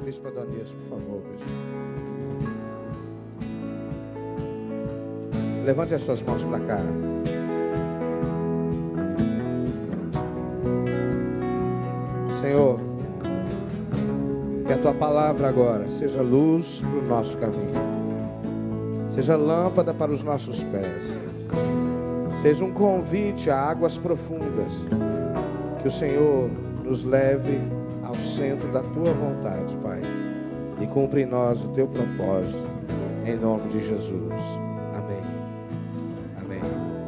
Bispo Adonias, por favor, bispo. Levante as suas mãos para cá. Senhor, que a tua palavra agora seja luz para o nosso caminho, seja lâmpada para os nossos pés, seja um convite a águas profundas, que o Senhor nos leve ao centro da tua vontade, Pai, e cumpra em nós o teu propósito, em nome de Jesus. Amém. Amém.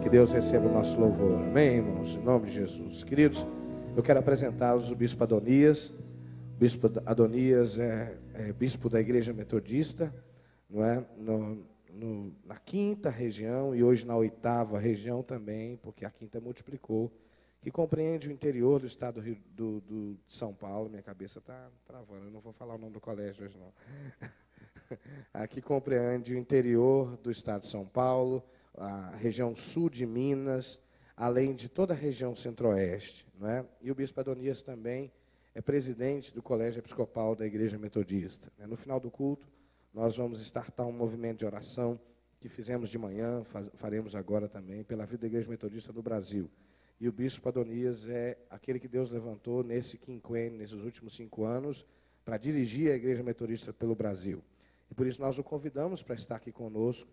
Que Deus receba o nosso louvor. Amém, irmãos, em nome de Jesus. Queridos, eu quero apresentá-los o bispo Adonias. O bispo Adonias é bispo da Igreja Metodista, não é? Na quinta região e hoje na oitava região também, porque a quinta multiplicou, que compreende o interior do estado de São Paulo. Minha cabeça está travando, eu não vou falar o nome do colégio hoje não. Aqui compreende o interior do estado de São Paulo, a região sul de Minas, além de toda a região centro-oeste, não é? E o bispo Adonias também é presidente do Colégio Episcopal da Igreja Metodista. No final do culto, nós vamos startar um movimento de oração que fizemos de manhã, faremos agora também, pela vida da Igreja Metodista do Brasil. E o bispo Adonias é aquele que Deus levantou nesse quinquênio, nesses últimos 5 anos, para dirigir a Igreja Metodista pelo Brasil. E por isso nós o convidamos para estar aqui conosco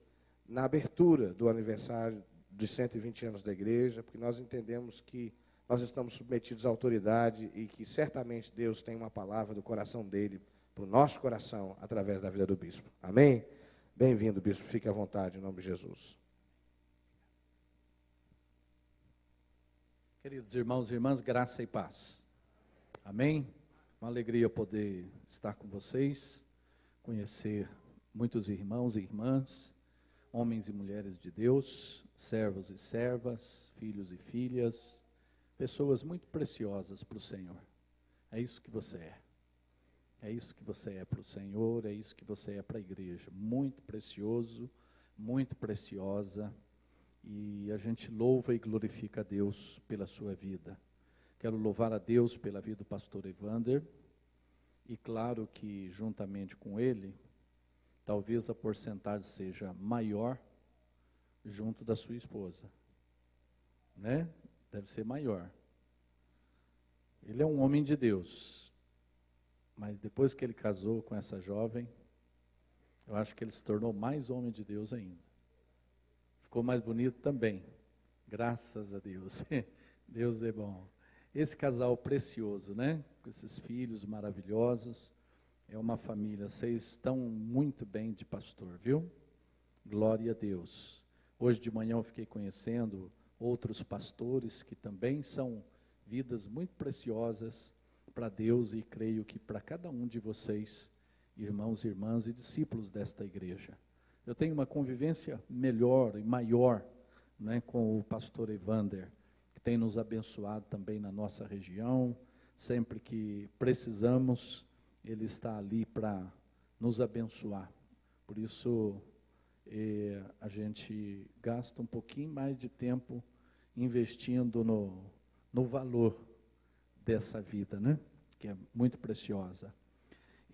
na abertura do aniversário dos 120 anos da igreja, porque nós entendemos que nós estamos submetidos à autoridade e que certamente Deus tem uma palavra do coração dele para o nosso coração através da vida do bispo. Amém? Bem-vindo, bispo. Fique à vontade, em nome de Jesus. Queridos irmãos e irmãs, graça e paz. Amém? Uma alegria poder estar com vocês, conhecer muitos irmãos e irmãs, homens e mulheres de Deus, servos e servas, filhos e filhas, pessoas muito preciosas para o Senhor. É isso que você é. É isso que você é para o Senhor, é isso que você é para a igreja. Muito precioso, muito preciosa. E a gente louva e glorifica a Deus pela sua vida. Quero louvar a Deus pela vida do pastor Evander. E claro que juntamente com ele, talvez a porcentagem seja maior junto da sua esposa, né? Deve ser maior. Ele é um homem de Deus, mas depois que ele casou com essa jovem, eu acho que ele se tornou mais homem de Deus ainda. Ficou mais bonito também, graças a Deus. Deus é bom. Esse casal precioso, né? Com esses filhos maravilhosos. É uma família, vocês estão muito bem de pastor, viu? Glória a Deus. Hoje de manhã eu fiquei conhecendo outros pastores que também são vidas muito preciosas para Deus e creio que para cada um de vocês, irmãos e irmãs e discípulos desta igreja. Eu tenho uma convivência melhor e maior, né, com o pastor Evander, que tem nos abençoado também na nossa região. Sempre que precisamos, ele está ali para nos abençoar. Por isso, a gente gasta um pouquinho mais de tempo investindo no valor dessa vida, né? Que é muito preciosa.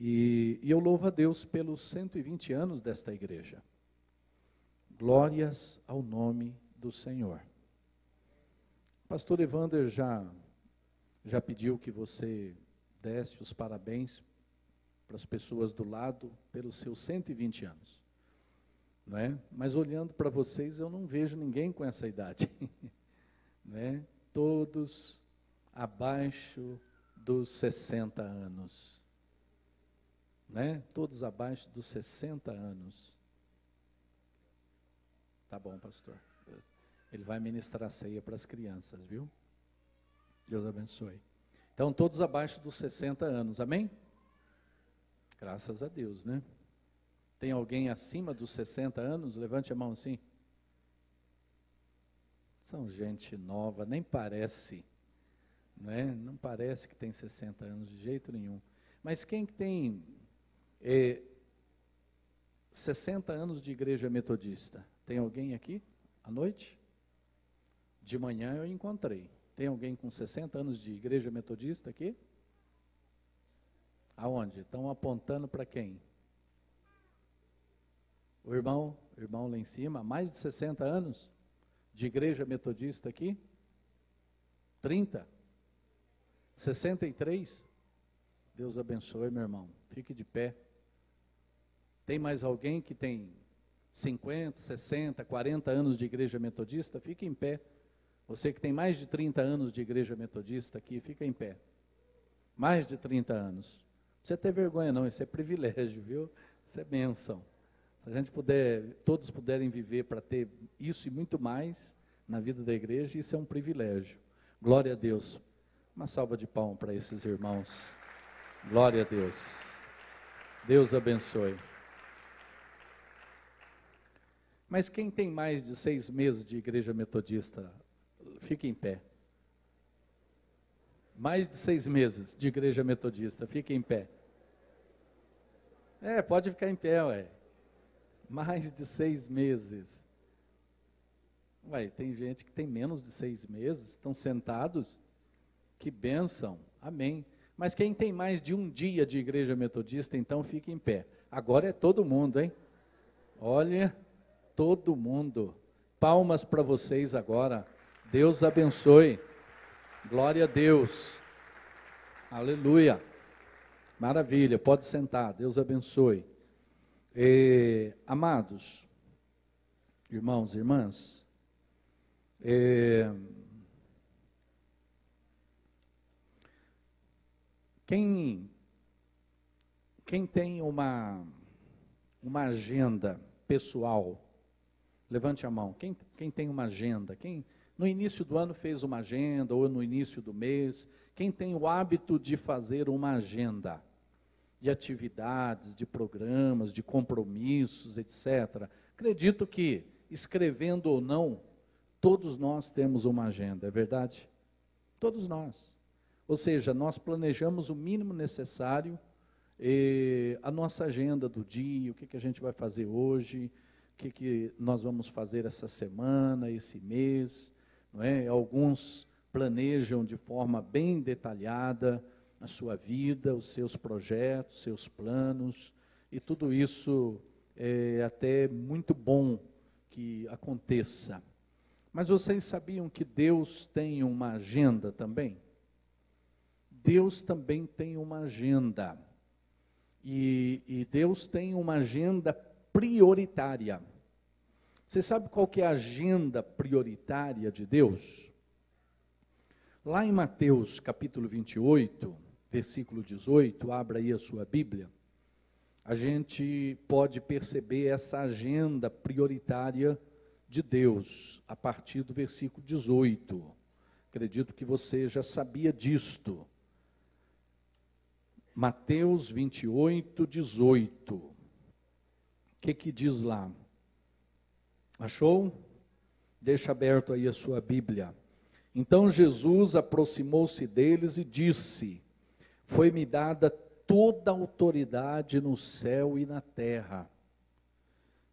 E eu louvo a Deus pelos 120 anos desta igreja. Glórias ao nome do Senhor. Pastor Evander já pediu que você desse os parabéns para as pessoas do lado pelos seus 120 anos. Não é? Mas olhando para vocês, eu não vejo ninguém com essa idade. Não é? Todos abaixo dos 60 anos. Né? Todos abaixo dos 60 anos. Tá bom, pastor. Ele vai ministrar a ceia para as crianças, viu? Deus abençoe. Então, todos abaixo dos 60 anos, amém? Graças a Deus, né? Tem alguém acima dos 60 anos? Levante a mão assim. São gente nova, nem parece, né? Não parece que tem 60 anos de jeito nenhum. Mas quem tem 60 anos de igreja metodista? Tem alguém aqui à noite? De manhã eu encontrei. Tem alguém com 60 anos de igreja metodista aqui? Aonde? Estão apontando para quem? O irmão lá em cima, há mais de 60 anos de igreja metodista aqui? 30? 63? Deus abençoe, meu irmão. Fique de pé. Tem mais alguém que tem 50, 60, 40 anos de igreja metodista? Fique em pé. Você que tem mais de 30 anos de igreja metodista aqui, fica em pé. Mais de 30 anos. Não precisa ter vergonha não, isso é privilégio, viu? Isso é bênção. Se a gente puder, todos puderem viver para ter isso e muito mais na vida da igreja, isso é um privilégio. Glória a Deus. Uma salva de palmas para esses irmãos. Glória a Deus. Deus abençoe. Mas quem tem mais de 6 meses de igreja metodista, fique em pé. Mais de 6 meses de igreja metodista, fique em pé. Pode ficar em pé, ué. Mais de 6 meses. Ué, tem gente que tem menos de 6 meses, estão sentados. Que bênção, amém. Mas quem tem mais de um dia de igreja metodista, então fique em pé. Agora é todo mundo, hein? Olha, todo mundo. Palmas para vocês agora. Deus abençoe. Glória a Deus. Aleluia. Maravilha, pode sentar. Deus abençoe. Amados, irmãos e irmãs, quem tem uma agenda pessoal, levante a mão. Quem tem uma agenda? Quem no início do ano fez uma agenda, ou no início do mês? Quem tem o hábito de fazer uma agenda de atividades, de programas, de compromissos, etc. Acredito que, escrevendo ou não, todos nós temos uma agenda, é verdade? Todos nós. Ou seja, nós planejamos o mínimo necessário, a nossa agenda do dia, o que a gente vai fazer hoje, o que nós vamos fazer essa semana, esse mês, não é? Alguns planejam de forma bem detalhada a sua vida, os seus projetos, seus planos, e tudo isso é até muito bom que aconteça. Mas vocês sabiam que Deus tem uma agenda também? Deus também tem uma agenda, e Deus tem uma agenda prioritária. Você sabe qual que é a agenda prioritária de Deus? Lá em Mateus capítulo 28, versículo 18, abra aí a sua Bíblia, a gente pode perceber essa agenda prioritária de Deus, a partir do versículo 18. Acredito que você já sabia disto. Mateus 28, 18. O que diz lá? Achou? Deixa aberto aí a sua Bíblia. Então Jesus aproximou-se deles e disse: foi-me dada toda a autoridade no céu e na terra.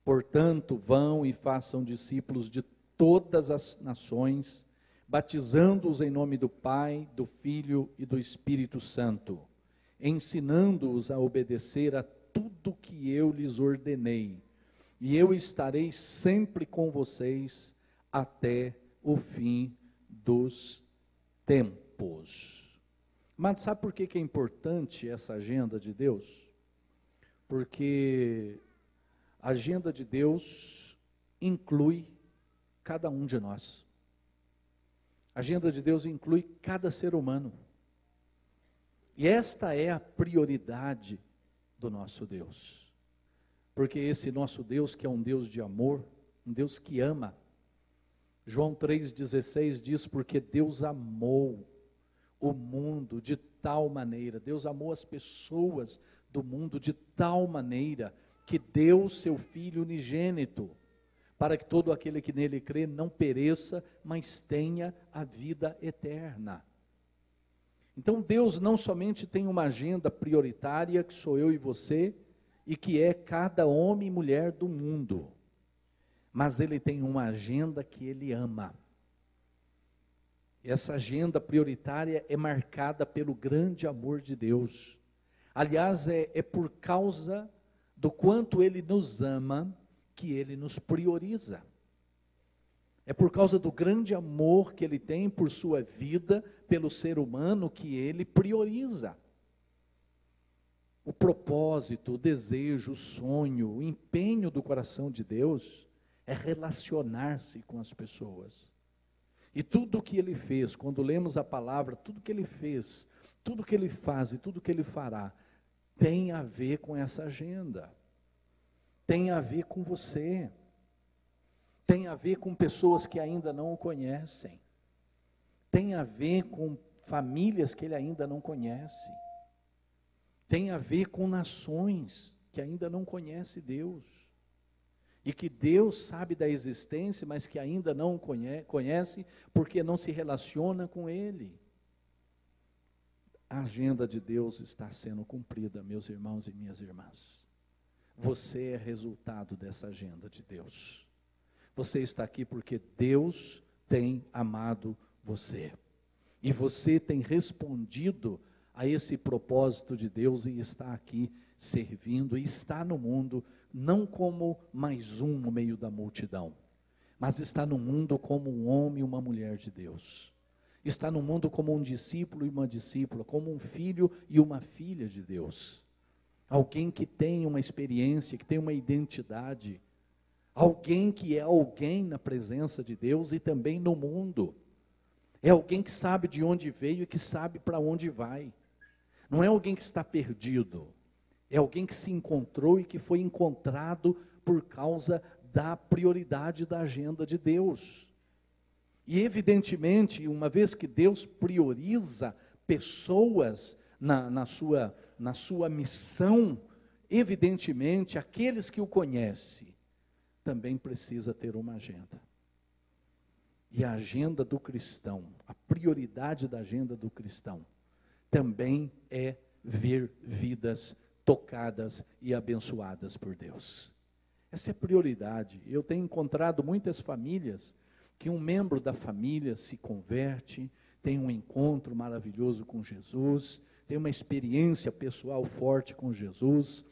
Portanto, vão e façam discípulos de todas as nações, batizando-os em nome do Pai, do Filho e do Espírito Santo, ensinando-os a obedecer a tudo que eu lhes ordenei. E eu estarei sempre com vocês até o fim dos tempos. Mas sabe por que é importante essa agenda de Deus? Porque a agenda de Deus inclui cada um de nós. A agenda de Deus inclui cada ser humano. E esta é a prioridade do nosso Deus. Porque esse nosso Deus, que é um Deus de amor, um Deus que ama. João 3,16 diz: porque Deus amou o mundo de tal maneira, Deus amou as pessoas do mundo de tal maneira, que deu seu Filho unigênito, para que todo aquele que nele crê não pereça, mas tenha a vida eterna. Então Deus não somente tem uma agenda prioritária, que sou eu e você, e que é cada homem e mulher do mundo, mas Ele tem uma agenda que Ele ama. Essa agenda prioritária é marcada pelo grande amor de Deus. Aliás, é por causa do quanto Ele nos ama que Ele nos prioriza. É por causa do grande amor que Ele tem por sua vida, pelo ser humano, que Ele prioriza. O propósito, o desejo, o sonho, o empenho do coração de Deus é relacionar-se com as pessoas. E tudo o que Ele fez, quando lemos a palavra, tudo que Ele fez, tudo que Ele faz e tudo que Ele fará, tem a ver com essa agenda. Tem a ver com você. Tem a ver com pessoas que ainda não o conhecem. Tem a ver com famílias que Ele ainda não conhece. Tem a ver com nações que ainda não conhecem Deus. E que Deus sabe da existência, mas que ainda não conhece, porque não se relaciona com Ele. A agenda de Deus está sendo cumprida, meus irmãos e minhas irmãs. Você é resultado dessa agenda de Deus. Você está aqui porque Deus tem amado você. E você tem respondido a esse propósito de Deus e está aqui servindo, e está no mundo, não como mais um no meio da multidão, mas está no mundo como um homem e uma mulher de Deus. Está no mundo como um discípulo e uma discípula, como um filho e uma filha de Deus. Alguém que tem uma experiência, que tem uma identidade. Alguém que é alguém na presença de Deus e também no mundo. É alguém que sabe de onde veio e que sabe para onde vai. Não é alguém que está perdido. É alguém que se encontrou e que foi encontrado por causa da prioridade da agenda de Deus. E evidentemente, uma vez que Deus prioriza pessoas na sua missão, evidentemente, aqueles que o conhecem, também precisa ter uma agenda. E a agenda do cristão, a prioridade da agenda do cristão, também é ver vidas tocadas e abençoadas por Deus. Essa é a prioridade. Eu tenho encontrado muitas famílias que um membro da família se converte, tem um encontro maravilhoso com Jesus, tem uma experiência pessoal forte com Jesus,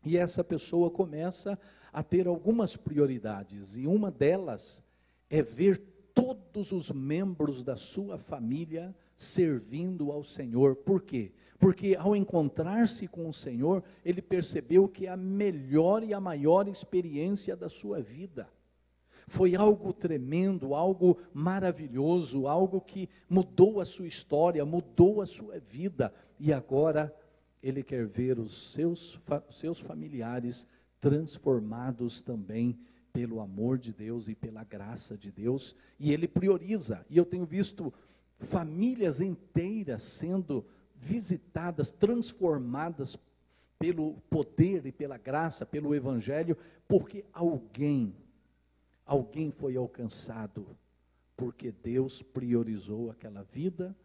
e essa pessoa começa a ter algumas prioridades, e uma delas é ver todos os membros da sua família servindo ao Senhor. Por quê? Porque ao encontrar-se com o Senhor, ele percebeu que é a melhor e a maior experiência da sua vida. Foi algo tremendo, algo maravilhoso, algo que mudou a sua história, mudou a sua vida. E agora ele quer ver os seus familiares transformados também pelo amor de Deus e pela graça de Deus. E ele prioriza. E eu tenho visto famílias inteiras sendo visitadas, transformadas pelo poder e pela graça, pelo Evangelho, porque alguém foi alcançado, porque Deus priorizou aquela vida,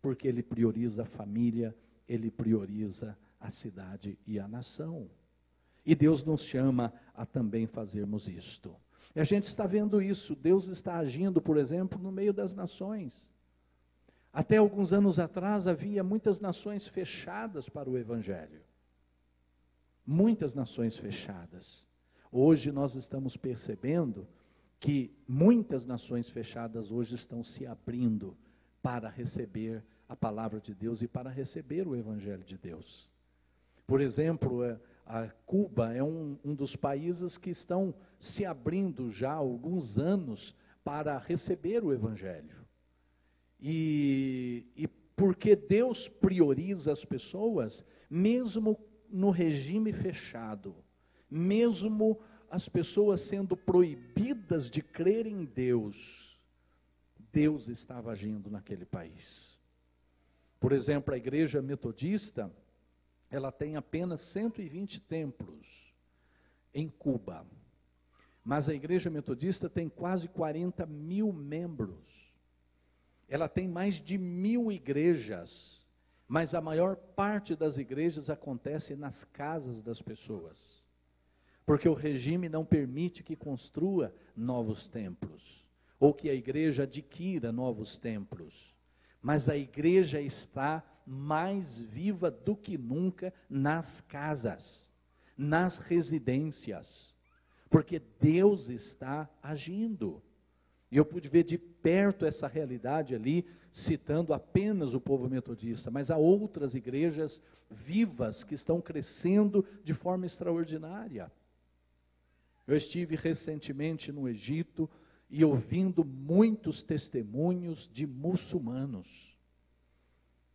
porque Ele prioriza a família, Ele prioriza a cidade e a nação. E Deus nos chama a também fazermos isto. E a gente está vendo isso, Deus está agindo, por exemplo, no meio das nações. Até alguns anos atrás havia muitas nações fechadas para o Evangelho. Muitas nações fechadas. Hoje nós estamos percebendo que muitas nações fechadas hoje estão se abrindo para receber a palavra de Deus e para receber o Evangelho de Deus. Por exemplo, a Cuba é um dos países que estão se abrindo já há alguns anos para receber o Evangelho. E porque Deus prioriza as pessoas, mesmo no regime fechado, mesmo as pessoas sendo proibidas de crer em Deus, Deus estava agindo naquele país. Por exemplo, a igreja metodista, ela tem apenas 120 templos em Cuba, mas a igreja metodista tem quase 40 mil membros. Ela tem mais de 1000 igrejas, mas a maior parte das igrejas acontece nas casas das pessoas, porque o regime não permite que construa novos templos, ou que a igreja adquira novos templos, mas a igreja está mais viva do que nunca nas casas, nas residências, porque Deus está agindo. E eu pude ver de perto essa realidade ali, citando apenas o povo metodista, mas há outras igrejas vivas que estão crescendo de forma extraordinária. Eu estive recentemente no Egito e ouvindo muitos testemunhos de muçulmanos.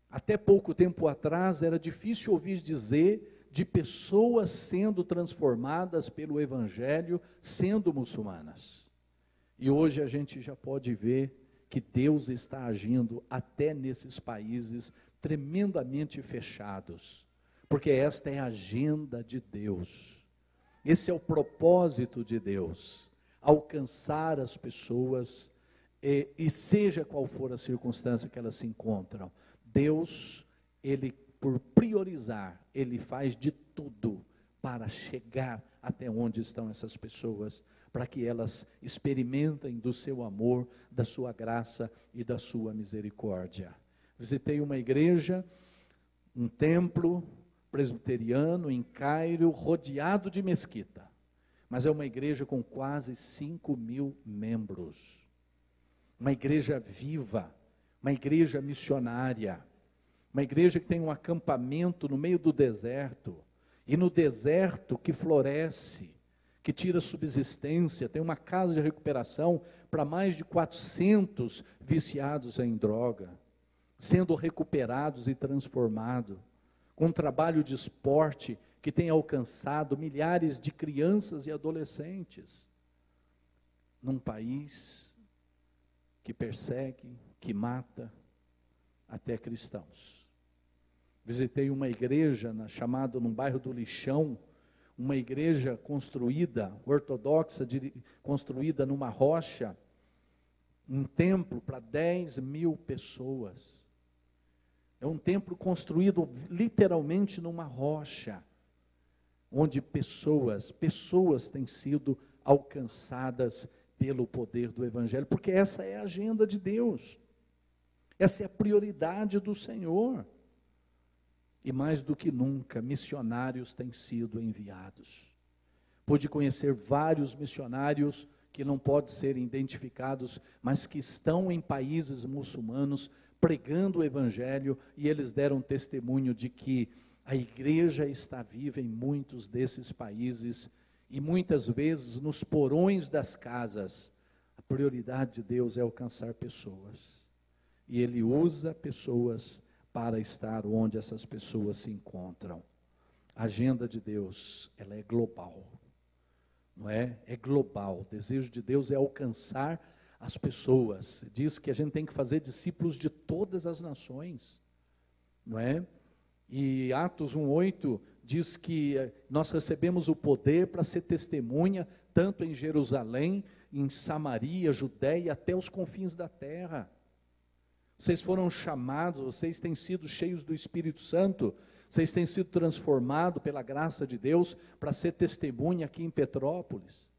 Até pouco tempo atrás era difícil ouvir dizer de pessoas sendo transformadas pelo Evangelho, sendo muçulmanas. E hoje a gente já pode ver que Deus está agindo até nesses países tremendamente fechados, porque esta é a agenda de Deus, esse é o propósito de Deus, alcançar as pessoas, e seja qual for a circunstância que elas se encontram, Deus, Ele por priorizar, Ele faz de tudo para chegar até onde estão essas pessoas, para que elas experimentem do seu amor, da sua graça e da sua misericórdia. Visitei uma igreja, um templo presbiteriano em Cairo, rodeado de mesquita, mas é uma igreja com quase 5.000 membros, uma igreja viva, uma igreja missionária, uma igreja que tem um acampamento no meio do deserto, e no deserto que floresce, que tira subsistência, tem uma casa de recuperação para mais de 400 viciados em droga, sendo recuperados e transformados, com um trabalho de esporte que tem alcançado milhares de crianças e adolescentes, num país que persegue, que mata até cristãos. Visitei uma igreja chamada num bairro do Lixão, uma igreja construída, ortodoxa, construída numa rocha, um templo para 10.000 pessoas. É um templo construído literalmente numa rocha, onde pessoas têm sido alcançadas pelo poder do Evangelho, porque essa é a agenda de Deus, essa é a prioridade do Senhor. E mais do que nunca, missionários têm sido enviados. Pude conhecer vários missionários que não podem ser identificados, mas que estão em países muçulmanos pregando o Evangelho, e eles deram testemunho de que a igreja está viva em muitos desses países, e muitas vezes nos porões das casas, a prioridade de Deus é alcançar pessoas, e Ele usa pessoas para estar onde essas pessoas se encontram. A agenda de Deus, ela é global, não é? É global. O desejo de Deus é alcançar as pessoas. Diz que a gente tem que fazer discípulos de todas as nações, não é? E Atos 1:8 diz que nós recebemos o poder para ser testemunha, tanto em Jerusalém, em Samaria, Judeia, até os confins da terra. Vocês foram chamados, vocês têm sido cheios do Espírito Santo, vocês têm sido transformados pela graça de Deus para ser testemunha aqui em Petrópolis,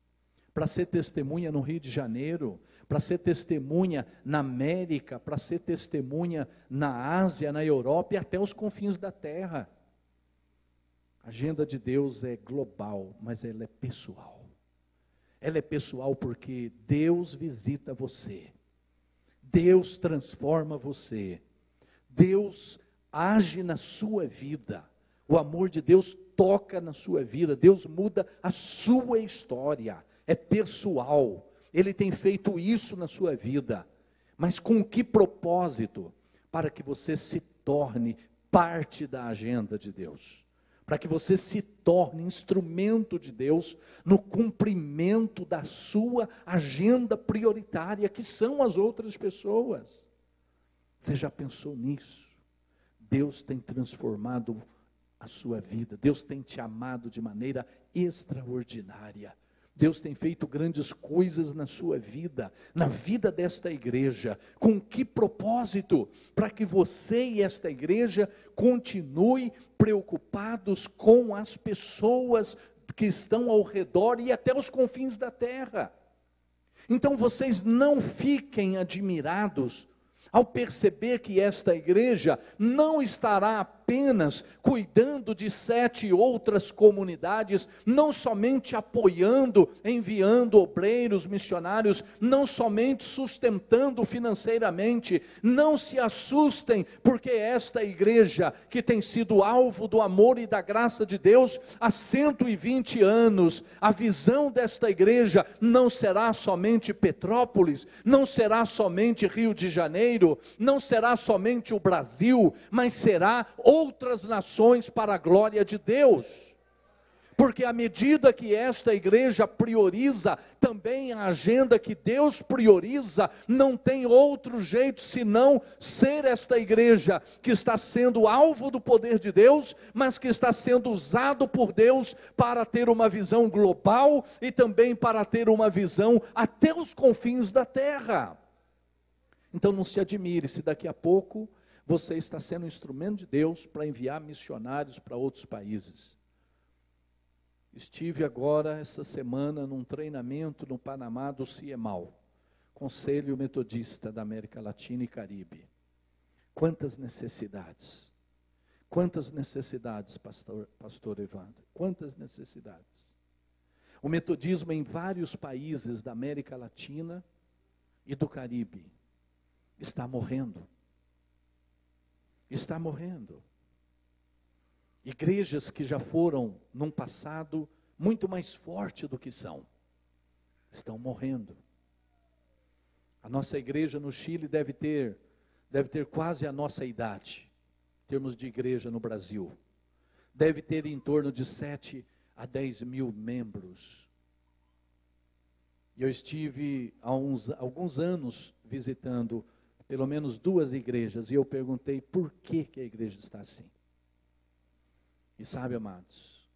para ser testemunha no Rio de Janeiro, para ser testemunha na América, para ser testemunha na Ásia, na Europa e até os confins da terra. A agenda de Deus é global, mas ela é pessoal. Ela é pessoal porque Deus visita você. Deus transforma você, Deus age na sua vida, o amor de Deus toca na sua vida, Deus muda a sua história, é pessoal, Ele tem feito isso na sua vida, mas com que propósito? Para que você se torne parte da agenda de Deus, para que você se torne instrumento de Deus no cumprimento da sua agenda prioritária, que são as outras pessoas. Você já pensou nisso? Deus tem transformado a sua vida, Deus tem te amado de maneira extraordinária. Deus tem feito grandes coisas na sua vida, na vida desta igreja. Com que propósito? Para que você e esta igreja continue preocupados com as pessoas que estão ao redor e até os confins da terra. Então vocês não fiquem admirados Ao perceber que esta igreja não estará apenas cuidando de 7 outras comunidades, não somente apoiando, enviando obreiros, missionários, não somente sustentando financeiramente, não se assustem, porque esta igreja que tem sido alvo do amor e da graça de Deus há 120 anos, a visão desta igreja não será somente Petrópolis, não será somente Rio de Janeiro, não será somente o Brasil, mas será outras nações para a glória de Deus. Porque à medida que esta igreja prioriza também a agenda que Deus prioriza, não tem outro jeito senão ser esta igreja que está sendo alvo do poder de Deus, mas que está sendo usado por Deus para ter uma visão global e também para ter uma visão até os confins da terra. Então não se admire se daqui a pouco você está sendo um instrumento de Deus para enviar missionários para outros países. Estive agora essa semana num treinamento no Panamá do CIEMAL, Conselho Metodista da América Latina e Caribe. Quantas necessidades, pastor Evandro, quantas necessidades. O metodismo em vários países da América Latina e do Caribe está morrendo. Está morrendo. Igrejas que já foram, num passado, muito mais forte do que são, estão morrendo. A nossa igreja no Chile deve ter quase a nossa idade, em termos de igreja no Brasil. Deve ter em torno de 7 a 10 mil membros. E eu estive há alguns anos visitando pelo menos 2 igrejas, e eu perguntei por que a igreja está assim. E sabe, amados,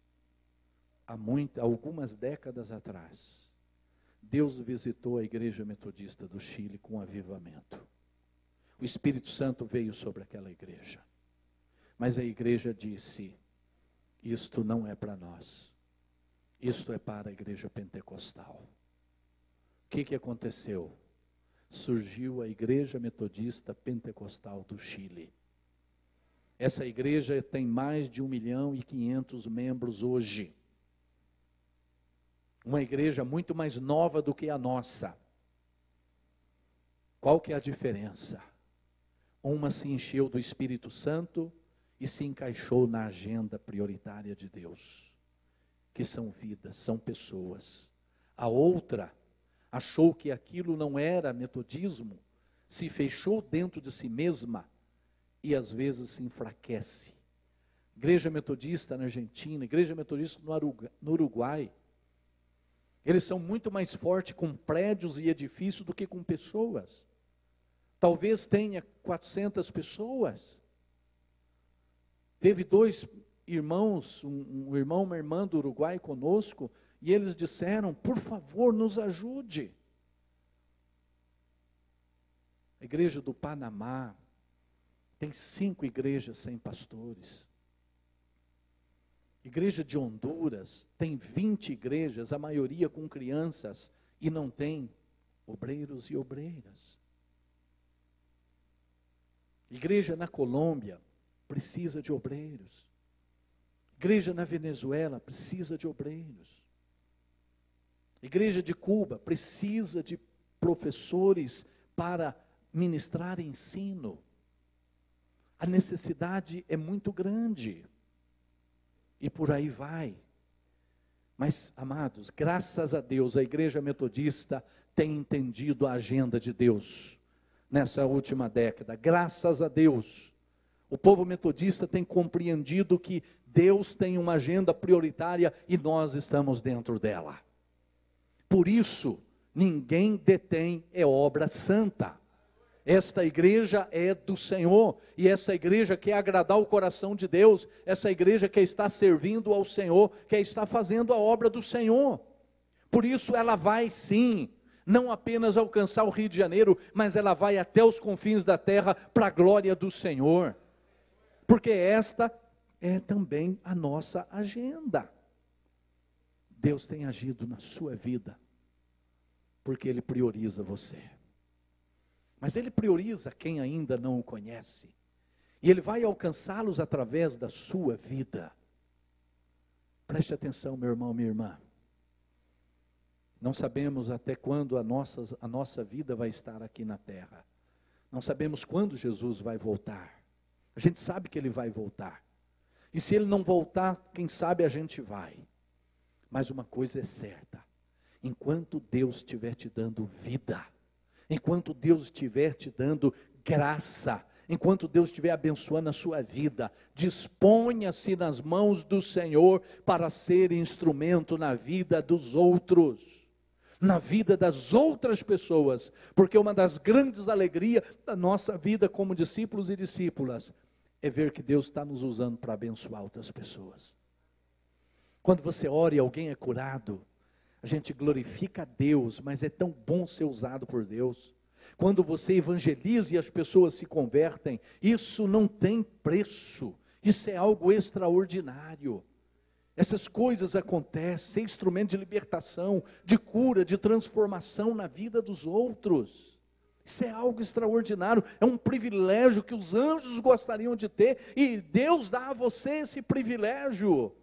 algumas décadas atrás, Deus visitou a igreja metodista do Chile com um avivamento. O Espírito Santo veio sobre aquela igreja, mas a igreja disse: isto não é para nós, isto é para a igreja pentecostal. O que aconteceu? Surgiu a Igreja Metodista Pentecostal do Chile. Essa igreja tem mais de 1.500.000 membros hoje. Uma igreja muito mais nova do que a nossa. Qual que é a diferença? Uma se encheu do Espírito Santo e se encaixou na agenda prioritária de Deus, que são vidas, são pessoas. A outra achou que aquilo não era metodismo, se fechou dentro de si mesma e às vezes se enfraquece. Igreja metodista na Argentina, igreja metodista no Uruguai, eles são muito mais fortes com prédios e edifícios do que com pessoas. Talvez tenha 400 pessoas. Teve 2 irmãos, um irmão e uma irmã do Uruguai conosco, e eles disseram: por favor, nos ajude. A igreja do Panamá tem 5 igrejas sem pastores. Igreja de Honduras tem 20 igrejas, a maioria com crianças, e não tem obreiros e obreiras. Igreja na Colômbia precisa de obreiros. Igreja na Venezuela precisa de obreiros. Igreja de Cuba precisa de professores para ministrar ensino. A necessidade é muito grande. E por aí vai. Mas, amados, graças a Deus, a igreja metodista tem entendido a agenda de Deus nessa última década. Graças a Deus. O povo metodista tem compreendido que Deus tem uma agenda prioritária e nós estamos dentro dela. Por isso, ninguém detém obra santa. Esta igreja é do Senhor, e essa igreja quer agradar o coração de Deus, essa igreja quer estar servindo ao Senhor, quer estar fazendo a obra do Senhor. Por isso ela vai sim, não apenas alcançar o Rio de Janeiro, mas ela vai até os confins da terra para a glória do Senhor. Porque esta é também a nossa agenda. Deus tem agido na sua vida, porque Ele prioriza você. Mas Ele prioriza quem ainda não o conhece. E Ele vai alcançá-los através da sua vida. Preste atenção, meu irmão, minha irmã. Não sabemos até quando a nossa vida vai estar aqui na terra. Não sabemos quando Jesus vai voltar. A gente sabe que Ele vai voltar. E se Ele não voltar, quem sabe a gente vai. Mas uma coisa é certa. Enquanto Deus estiver te dando vida, enquanto Deus estiver te dando graça, enquanto Deus estiver abençoando a sua vida, disponha-se nas mãos do Senhor para ser instrumento na vida dos outros, na vida das outras pessoas, porque uma das grandes alegrias da nossa vida como discípulos e discípulas é ver que Deus está nos usando para abençoar outras pessoas. Quando você ora e alguém é curado, a gente glorifica a Deus, mas é tão bom ser usado por Deus. Quando você evangeliza e as pessoas se convertem, isso não tem preço, isso é algo extraordinário. Essas coisas acontecem, ser instrumento de libertação, de cura, de transformação na vida dos outros. Isso é algo extraordinário, é um privilégio que os anjos gostariam de ter, e Deus dá a você esse privilégio.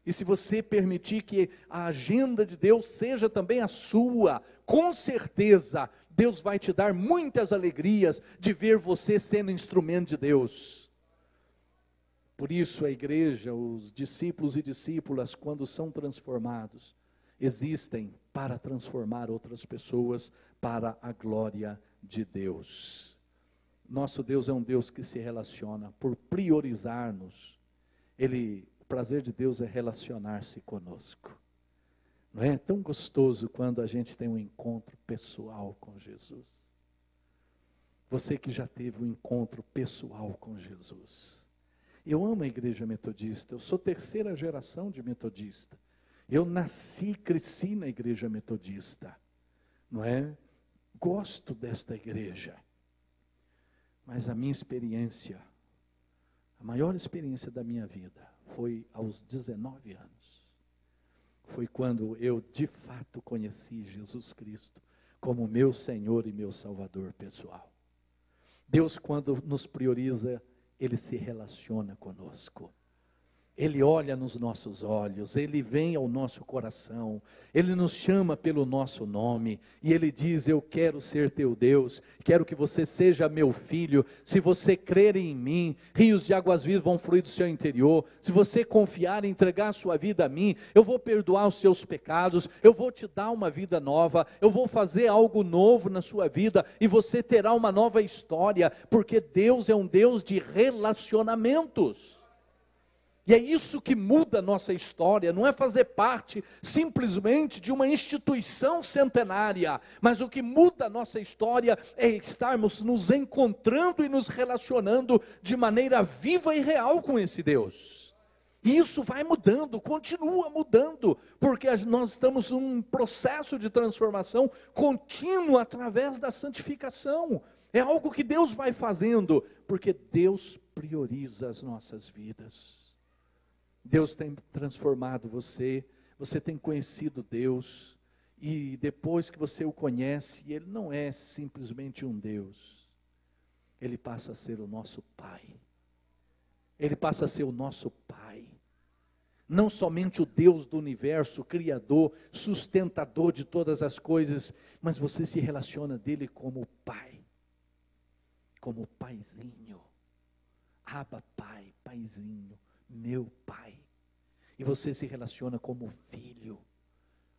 E se você permitir que a agenda de Deus seja também a sua, com certeza, Deus vai te dar muitas alegrias de ver você sendo instrumento de Deus. Por isso a igreja, os discípulos e discípulas, quando são transformados, existem para transformar outras pessoas para a glória de Deus. Nosso Deus é um Deus que se relaciona por priorizar-nos. O prazer de Deus é relacionar-se conosco. Não é tão gostoso quando a gente tem um encontro pessoal com Jesus? Você que já teve um encontro pessoal com Jesus. Eu amo a igreja metodista, eu sou terceira geração de metodista. Eu nasci, cresci na igreja metodista. Não é? Gosto desta igreja. Mas a minha experiência, a maior experiência da minha vida, foi aos 19 anos. Foi quando eu de fato conheci Jesus Cristo como meu Senhor e meu Salvador pessoal. Deus, quando nos prioriza, Ele se relaciona conosco. Ele olha nos nossos olhos, Ele vem ao nosso coração, Ele nos chama pelo nosso nome, e Ele diz: eu quero ser teu Deus, quero que você seja meu filho. Se você crer em mim, rios de águas vivas vão fluir do seu interior. Se você confiar e entregar a sua vida a mim, eu vou perdoar os seus pecados, eu vou te dar uma vida nova, eu vou fazer algo novo na sua vida, e você terá uma nova história, porque Deus é um Deus de relacionamentos. E é isso que muda a nossa história, não é fazer parte simplesmente de uma instituição centenária, mas o que muda a nossa história é estarmos nos encontrando e nos relacionando de maneira viva e real com esse Deus. E isso vai mudando, continua mudando, porque nós estamos num processo de transformação contínua através da santificação. É algo que Deus vai fazendo, porque Deus prioriza as nossas vidas. Deus tem transformado você, você tem conhecido Deus, e depois que você o conhece, Ele não é simplesmente um Deus, Ele passa a ser o nosso Pai, Ele passa a ser o nosso Pai, não somente o Deus do universo, Criador, sustentador de todas as coisas, mas você se relaciona dele como Pai, como Paizinho, Abba Pai, Paizinho, meu Pai. E você se relaciona como filho.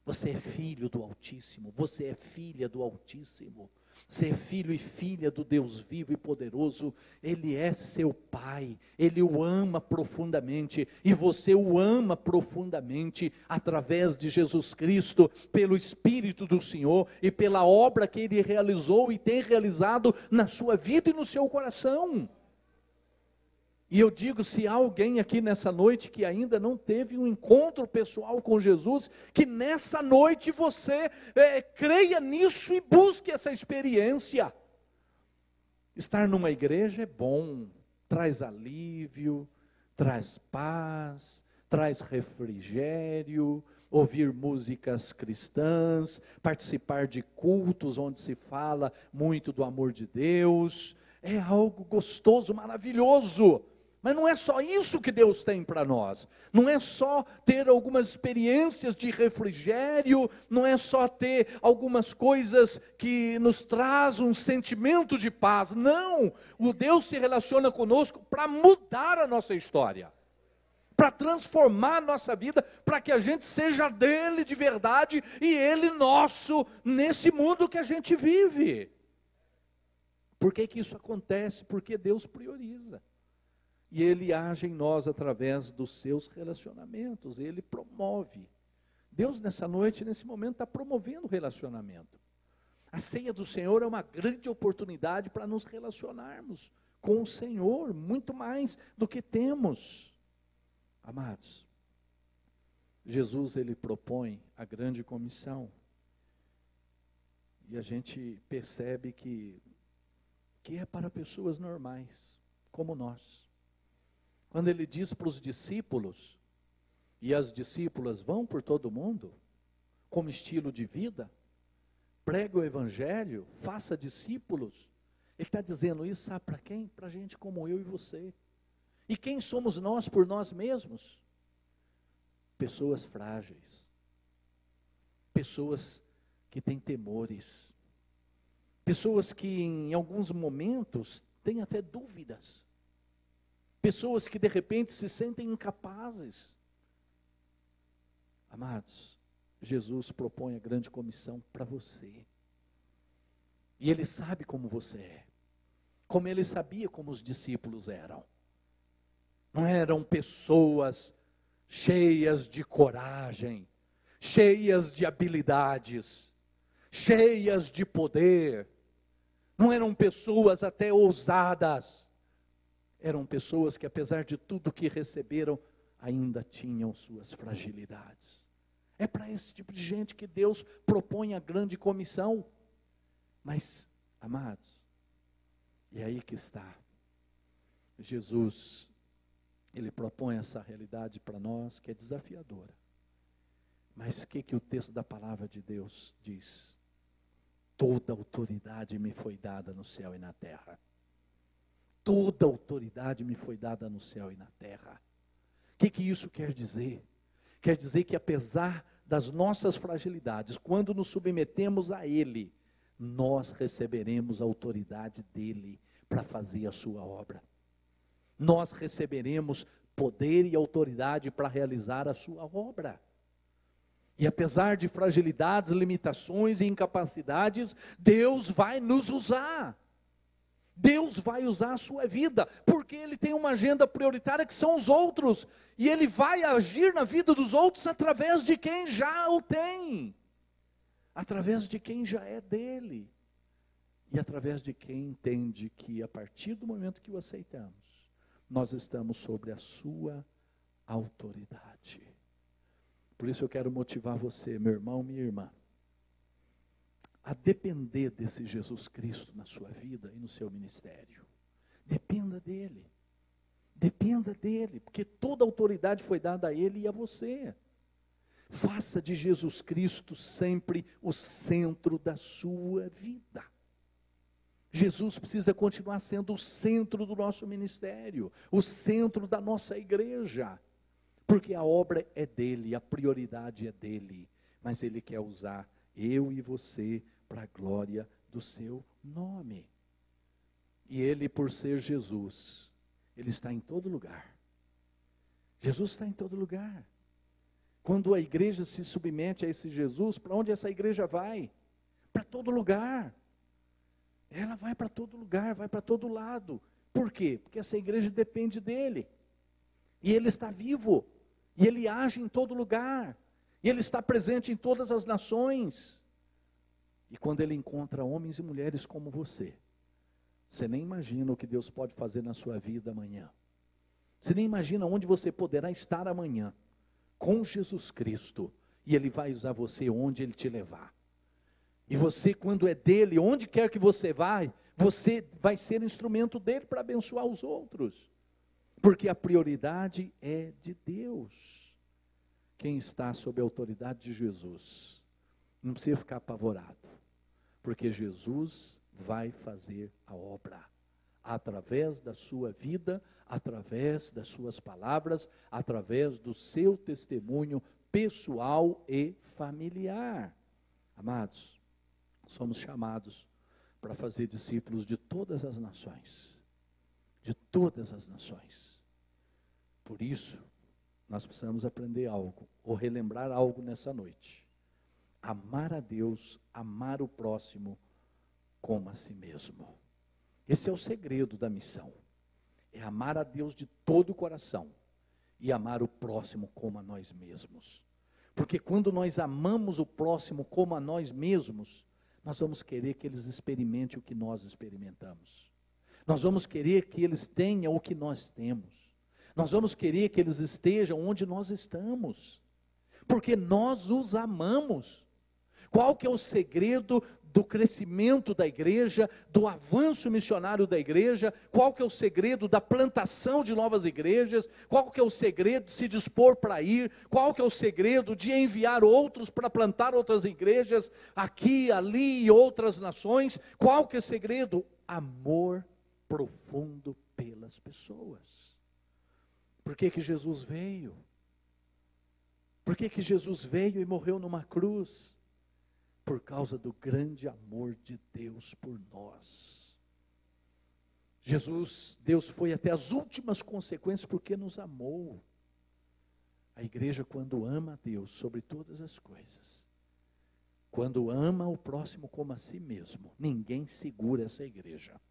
Você é filho do Altíssimo, você é filha do Altíssimo, você é filho e filha do Deus vivo e poderoso. Ele é seu Pai, Ele o ama profundamente, e você o ama profundamente, através de Jesus Cristo, pelo Espírito do Senhor, e pela obra que Ele realizou e tem realizado na sua vida e no seu coração. E eu digo, se há alguém aqui nessa noite que ainda não teve um encontro pessoal com Jesus, que nessa noite você creia nisso e busque essa experiência. Estar numa igreja é bom, traz alívio, traz paz, traz refrigério, ouvir músicas cristãs, participar de cultos onde se fala muito do amor de Deus. É algo gostoso, maravilhoso. Mas não é só isso que Deus tem para nós. Não é só ter algumas experiências de refrigério, não é só ter algumas coisas que nos trazem um sentimento de paz. Não, o Deus se relaciona conosco para mudar a nossa história, para transformar a nossa vida, para que a gente seja dele de verdade e ele nosso nesse mundo que a gente vive. Por que que isso acontece? Porque Deus prioriza. E Ele age em nós através dos seus relacionamentos, Ele promove. Deus nessa noite, nesse momento, está promovendo o relacionamento. A ceia do Senhor é uma grande oportunidade para nos relacionarmos com o Senhor, muito mais do que temos. Amados, Jesus, Ele propõe a grande comissão. E a gente percebe que é para pessoas normais, como nós. Quando ele diz para os discípulos, e as discípulas vão por todo mundo, como estilo de vida, prega o evangelho, faça discípulos, ele está dizendo isso, sabe para quem? Para gente como eu e você. E quem somos nós por nós mesmos? Pessoas frágeis, pessoas que têm temores, pessoas que em alguns momentos têm até dúvidas, pessoas que de repente se sentem incapazes. Amados, Jesus propõe a grande comissão para você. E Ele sabe como você é. Como Ele sabia como os discípulos eram. Não eram pessoas cheias de coragem, cheias de habilidades, cheias de poder. Não eram pessoas até ousadas. Eram pessoas que, apesar de tudo que receberam, ainda tinham suas fragilidades. É para esse tipo de gente que Deus propõe a grande comissão. Mas, amados, e aí que está. Jesus, Ele propõe essa realidade para nós, que é desafiadora. Mas o que o texto da palavra de Deus diz? Toda autoridade me foi dada no céu e na terra. Toda autoridade me foi dada no céu e na terra. O que isso quer dizer? Quer dizer que apesar das nossas fragilidades, quando nos submetemos a Ele, nós receberemos a autoridade dEle para fazer a sua obra. Nós receberemos poder e autoridade para realizar a sua obra. E apesar de fragilidades, limitações e incapacidades, Deus vai nos usar. Deus vai usar a sua vida, porque Ele tem uma agenda prioritária que são os outros, e Ele vai agir na vida dos outros através de quem já o tem, através de quem já é dele, e através de quem entende que a partir do momento que o aceitamos, nós estamos sobre a sua autoridade. Por isso eu quero motivar você, meu irmão, minha irmã, a depender desse Jesus Cristo na sua vida e no seu ministério. Dependa dele. Dependa dele, porque toda a autoridade foi dada a ele e a você. Faça de Jesus Cristo sempre o centro da sua vida. Jesus precisa continuar sendo o centro do nosso ministério, o centro da nossa igreja, porque a obra é dele, a prioridade é dele, mas ele quer usar eu e você para a glória do seu nome. E ele, por ser Jesus, ele está em todo lugar. Jesus está em todo lugar. Quando a igreja se submete a esse Jesus, para onde essa igreja vai? Para todo lugar. Ela vai para todo lugar, vai para todo lado. Por quê? Porque essa igreja depende dele. E ele está vivo. E ele age em todo lugar. E ele está presente em todas as nações. E quando ele encontra homens e mulheres como você nem imagina o que Deus pode fazer na sua vida amanhã. Você nem imagina onde você poderá estar amanhã com Jesus Cristo. E Ele vai usar você onde Ele te levar. E você, quando é dele, onde quer que você vai ser instrumento dele para abençoar os outros. Porque a prioridade é de Deus. quem está sob a autoridade de Jesus, não precisa ficar apavorado, porque Jesus vai fazer a obra, através da sua vida, através das suas palavras, através do seu testemunho pessoal e familiar. Amados, somos chamados para fazer discípulos de todas as nações, de todas as nações. Por isso, nós precisamos aprender algo, ou relembrar algo nessa noite. Amar a Deus, amar o próximo como a si mesmo. Esse é o segredo da missão. É amar a Deus de todo o coração e amar o próximo como a nós mesmos. Porque quando nós amamos o próximo como a nós mesmos, nós vamos querer que eles experimentem o que nós experimentamos. Nós vamos querer que eles tenham o que nós temos. Nós vamos querer que eles estejam onde nós estamos. Porque nós os amamos. Qual que é o segredo do crescimento da igreja, do avanço missionário da igreja? Qual que é o segredo da plantação de novas igrejas? Qual que é o segredo de se dispor para ir? Qual que é o segredo de enviar outros para plantar outras igrejas aqui, ali e outras nações? Qual que é o segredo? Amor profundo pelas pessoas. Por que que Jesus veio? Por que que Jesus veio e morreu numa cruz? Por causa do grande amor de Deus por nós. Deus foi até as últimas consequências porque nos amou. A igreja, quando ama a Deus sobre todas as coisas, quando ama o próximo como a si mesmo, ninguém segura essa igreja.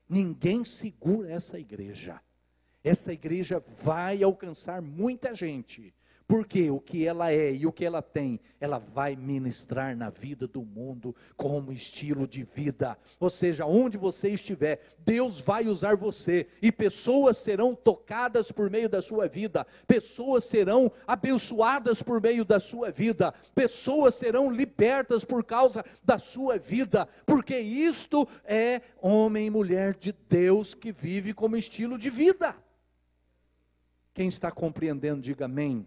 Ninguém segura essa igreja. Essa igreja vai alcançar muita gente. Porque o que ela é e o que ela tem, ela vai ministrar na vida do mundo como estilo de vida. Ou seja, onde você estiver, Deus vai usar você. E pessoas serão tocadas por meio da sua vida. Pessoas serão abençoadas por meio da sua vida. Pessoas serão libertas por causa da sua vida. Porque isto é homem e mulher de Deus que vive como estilo de vida. Quem está compreendendo, diga amém.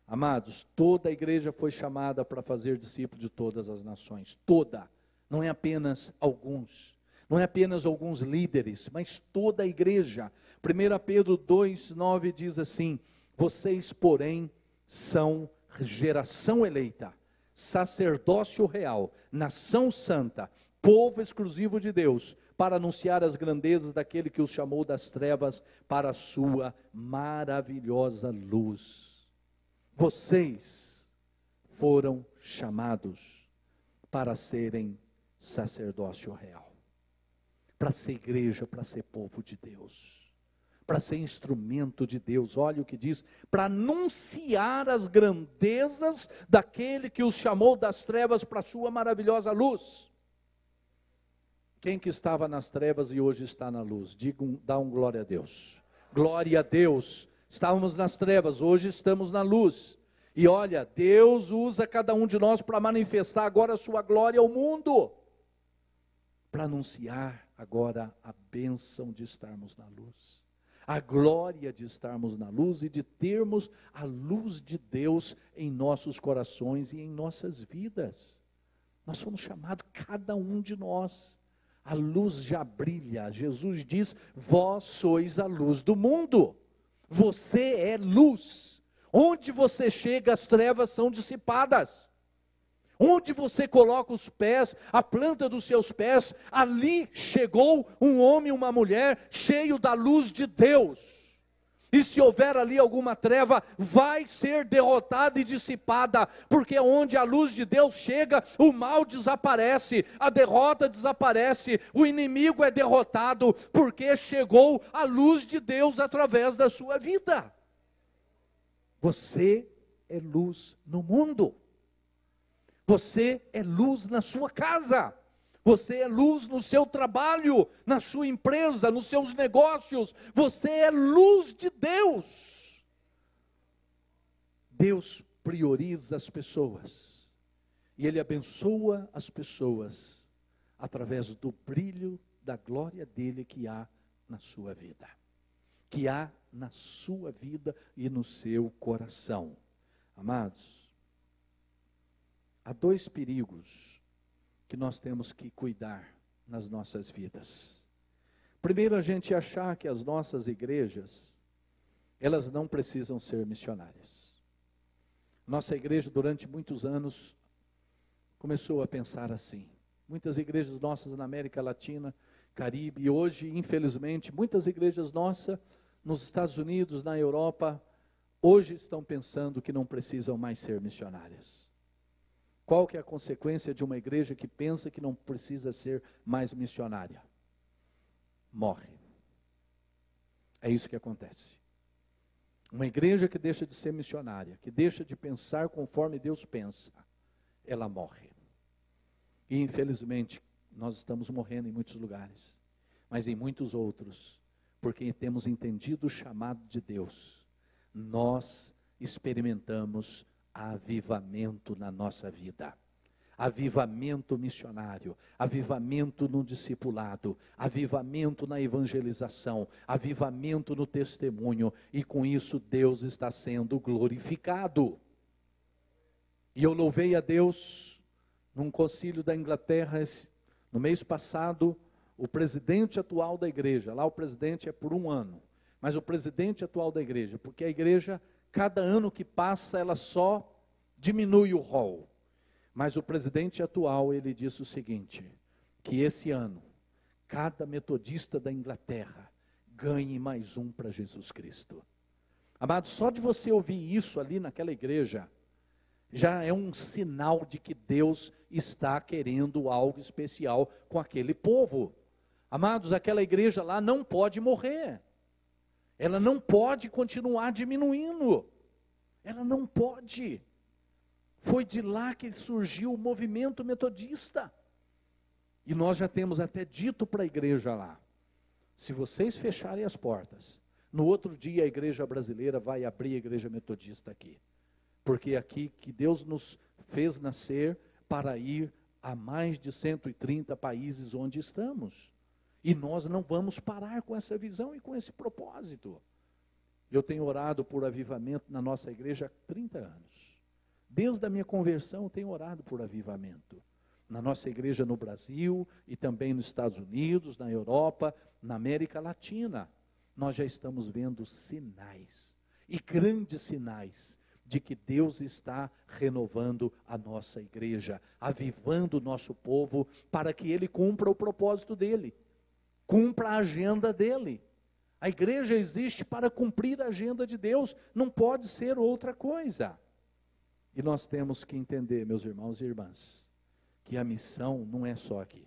Amados, toda a igreja foi chamada para fazer discípulos de todas as nações, toda, não é apenas alguns, não é apenas alguns líderes, mas toda a igreja. 1 Pedro 2,9 diz assim: vocês, porém, são geração eleita, sacerdócio real, nação santa, povo exclusivo de Deus, para anunciar as grandezas daquele que os chamou das trevas para a sua maravilhosa luz. Vocês foram chamados para serem sacerdócio real, para ser igreja, para ser povo de Deus, para ser instrumento de Deus. Olha o que diz: para anunciar as grandezas daquele que os chamou das trevas para a sua maravilhosa luz. Quem que estava nas trevas e hoje está na luz? Dá um glória a Deus. Glória a Deus. Estávamos nas trevas, hoje estamos na luz. E olha, Deus usa cada um de nós para manifestar agora a sua glória ao mundo. Para anunciar agora a bênção de estarmos na luz. A glória de estarmos na luz e de termos a luz de Deus em nossos corações e em nossas vidas. Nós somos chamados, cada um de nós. A luz já brilha. Jesus diz: vós sois a luz do mundo. Você é luz. Onde você chega, as trevas são dissipadas. Onde você coloca os pés, a planta dos seus pés, ali chegou um homem e uma mulher cheio da luz de Deus. E se houver ali alguma treva, vai ser derrotada e dissipada, porque onde a luz de Deus chega, o mal desaparece, a derrota desaparece, o inimigo é derrotado, porque chegou a luz de Deus através da sua vida. Você é luz no mundo. Você é luz na sua casa. Você é luz no seu trabalho, na sua empresa, nos seus negócios. Você é luz de Deus. Deus prioriza as pessoas. E Ele abençoa as pessoas através do brilho da glória dEle que há na sua vida, que há na sua vida e no seu coração. Amados, há dois perigos que nós temos que cuidar nas nossas vidas. Primeiro, a gente achar que as nossas igrejas, elas não precisam ser missionárias. Nossa igreja, durante muitos anos, começou a pensar assim. Muitas igrejas nossas na América Latina, Caribe, e hoje, infelizmente, muitas igrejas nossas nos Estados Unidos, na Europa, hoje estão pensando que não precisam mais ser missionárias. Qual que é a consequência de uma igreja que pensa que não precisa ser mais missionária? Morre. É isso que acontece. Uma igreja que deixa de ser missionária, que deixa de pensar conforme Deus pensa, ela morre. E infelizmente, nós estamos morrendo em muitos lugares, mas em muitos outros, porque temos entendido o chamado de Deus, nós experimentamos avivamento na nossa vida. Avivamento missionário, avivamento no discipulado, avivamento na evangelização, avivamento no testemunho, e com isso Deus está sendo glorificado. E eu louvei a Deus num concílio da Inglaterra, no mês passado, o presidente atual da igreja, lá o presidente é por 1 ano, mas o presidente atual da igreja, porque a igreja, cada ano que passa, ela só diminui o rol. Mas o presidente atual, ele disse o seguinte, que esse ano, cada metodista da Inglaterra ganhe mais um para Jesus Cristo. Amado, só de você ouvir isso ali naquela igreja, já é um sinal de que Deus está querendo algo especial com aquele povo. Amados, aquela igreja lá não pode morrer. Ela não pode continuar diminuindo. Ela não pode. Foi de lá que surgiu o movimento metodista. E nós já temos até dito para a igreja lá, se vocês fecharem as portas, no outro dia a igreja brasileira vai abrir a igreja metodista aqui. Porque é aqui que Deus nos fez nascer para ir a mais de 130 países onde estamos. E nós não vamos parar com essa visão e com esse propósito. Eu tenho orado por avivamento na nossa igreja há 30 anos. Desde a minha conversão eu tenho orado por avivamento. Na nossa igreja no Brasil e também nos Estados Unidos, na Europa, na América Latina. Nós já estamos vendo sinais, e grandes sinais, de que Deus está renovando a nossa igreja, avivando o nosso povo, para que Ele cumpra o propósito dEle, cumpra a agenda dEle. A igreja existe para cumprir a agenda de Deus, não pode ser outra coisa. E nós temos que entender, meus irmãos e irmãs, que a missão não é só aqui.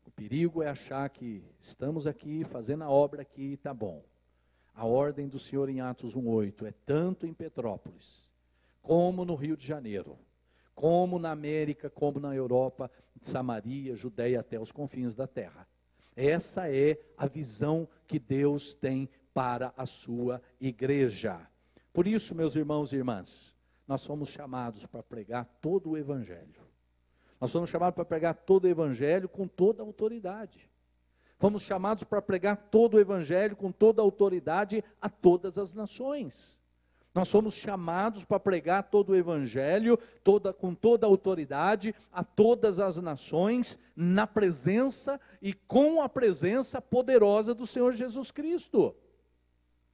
O perigo é achar que estamos aqui, fazendo a obra aqui, está bom. A ordem do Senhor em Atos 1:8 é tanto em Petrópolis, como no Rio de Janeiro, como na América, como na Europa, Samaria, Judeia, até os confins da terra. Essa é a visão que Deus tem para a sua igreja. Por isso, meus irmãos e irmãs, nós somos chamados para pregar todo o Evangelho. Nós somos chamados para pregar todo o Evangelho com toda a autoridade. Fomos chamados para pregar todo o Evangelho com toda a autoridade a todas as nações. Nós somos chamados para pregar todo o Evangelho com toda a autoridade a todas as nações, na presença e com a presença poderosa do Senhor Jesus Cristo.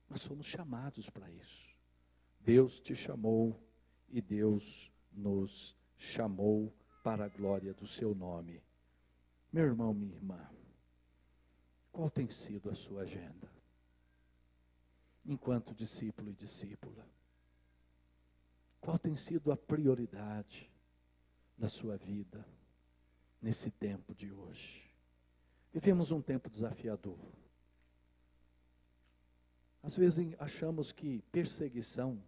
Nós somos chamados para isso. Deus te chamou e Deus nos chamou para a glória do seu nome. Meu irmão, minha irmã, qual tem sido a sua agenda? Enquanto discípulo e discípula, qual tem sido a prioridade da sua vida nesse tempo de hoje? Vivemos um tempo desafiador. Às vezes achamos que perseguição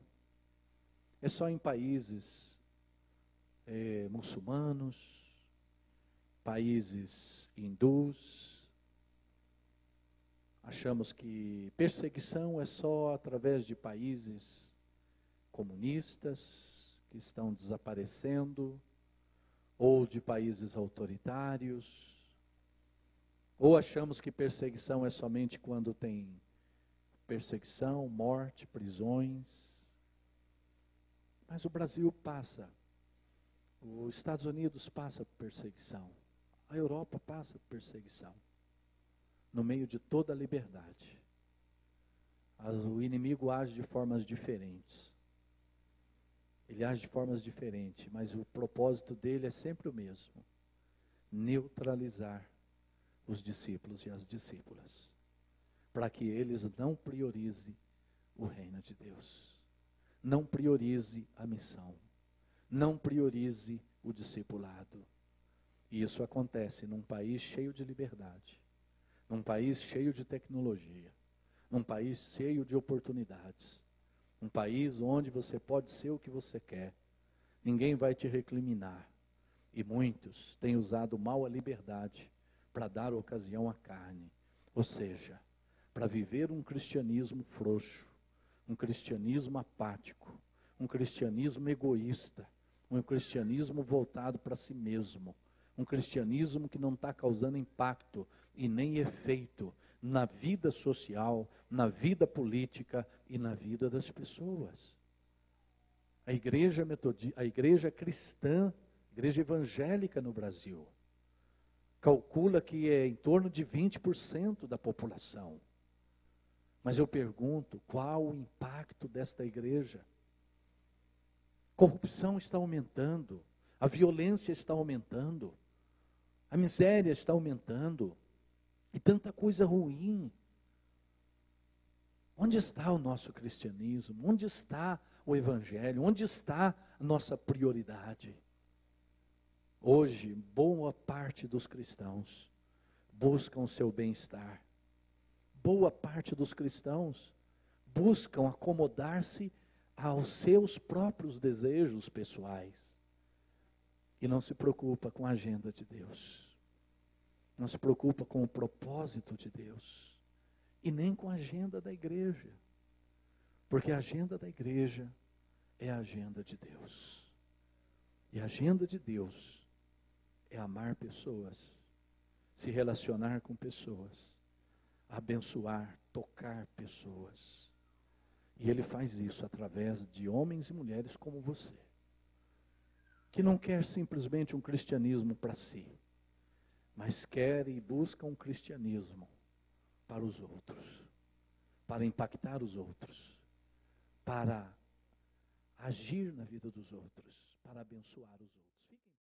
é só em países muçulmanos, países hindus. Achamos que perseguição é só através de países comunistas que estão desaparecendo, ou de países autoritários, ou achamos que perseguição é somente quando tem perseguição, morte, prisões. Mas o Brasil passa, os Estados Unidos passa por perseguição, a Europa passa por perseguição, no meio de toda a liberdade. O inimigo age de formas diferentes. Ele age de formas diferentes, mas o propósito dele é sempre o mesmo: neutralizar os discípulos e as discípulas, para que eles não priorizem o reino de Deus, não priorize a missão, não priorize o discipulado. E isso acontece num país cheio de liberdade, num país cheio de tecnologia, num país cheio de oportunidades, um país onde você pode ser o que você quer, ninguém vai te recriminar. E muitos têm usado mal a liberdade para dar ocasião à carne, ou seja, para viver um cristianismo frouxo, um cristianismo apático, um cristianismo egoísta, um cristianismo voltado para si mesmo, um cristianismo que não está causando impacto e nem efeito na vida social, na vida política e na vida das pessoas. A igreja cristã, igreja evangélica no Brasil, calcula que é em torno de 20% da população. Mas eu pergunto, qual o impacto desta igreja? Corrupção está aumentando, a violência está aumentando, a miséria está aumentando, e tanta coisa ruim. Onde está o nosso cristianismo? Onde está o evangelho? Onde está a nossa prioridade? Hoje, boa parte dos cristãos buscam o seu bem-estar. Boa parte dos cristãos buscam acomodar-se aos seus próprios desejos pessoais. E não se preocupa com a agenda de Deus. Não se preocupa com o propósito de Deus. E nem com a agenda da igreja. Porque a agenda da igreja é a agenda de Deus. E a agenda de Deus é amar pessoas, se relacionar com pessoas, abençoar, tocar pessoas. E Ele faz isso através de homens e mulheres como você, que não quer simplesmente um cristianismo para si, mas quer e busca um cristianismo para os outros, para impactar os outros, para agir na vida dos outros, para abençoar os outros.